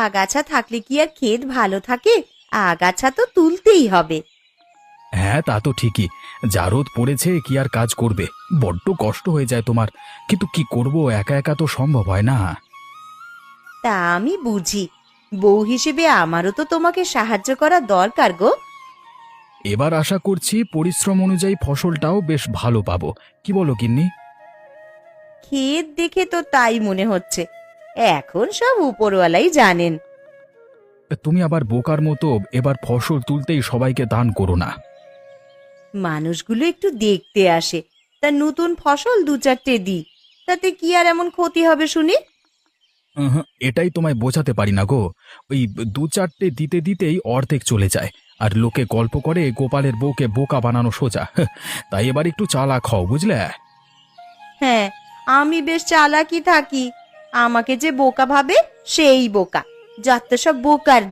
আগাছা থাকলে কি আর ক্ষেত ভালো থাকে? আগাছা তো তুলতেই হবে। হ্যাঁ, তা তো ঠিকই। যা রোদ পড়েছে কি আর কাজ করবে? বড্ড কষ্ট হয়ে যায় তোমার। কিন্তু কি করব, একা একা তো সম্ভব হয় না। তা আমি বুঝি, বউ হিসেবে আমারও তো তোমাকে সাহায্য করা দরকার গো। এবার আশা করছি পরিশ্রম অনুযায়ী ফসলটাও বেশ ভালো পাবো। কি বলো গিন্নি? ক্ষেত দেখে তো তাই মনে হচ্ছে। এখন সব উপরওয়ালাই জানেন। তুমি আবার বোকার মতো এবার ফসল তুলতেই সবাইকে দান করো না। মানুষগুলো একটু দেখতে আসে, তা নতুন ফসল দু চারটে দিই, তাতে কি আর এমন ক্ষতি হবে শুনি? এটাই তোমায় বোঝাতে পারি না গো। ওই দু চারটে দিতে দিতেই অর্ধেক চলে যায়। আর লোকে গল্প করে গোপালের বউকে বোকা বানানো সোজা। তাই এবার একটু চালাক হও, বুঝলে? হ্যাঁ, আমি বেশ চালাকি থাকি। আমাকে যে বোকা ভাবে সেই বোকা। যত সব বোকার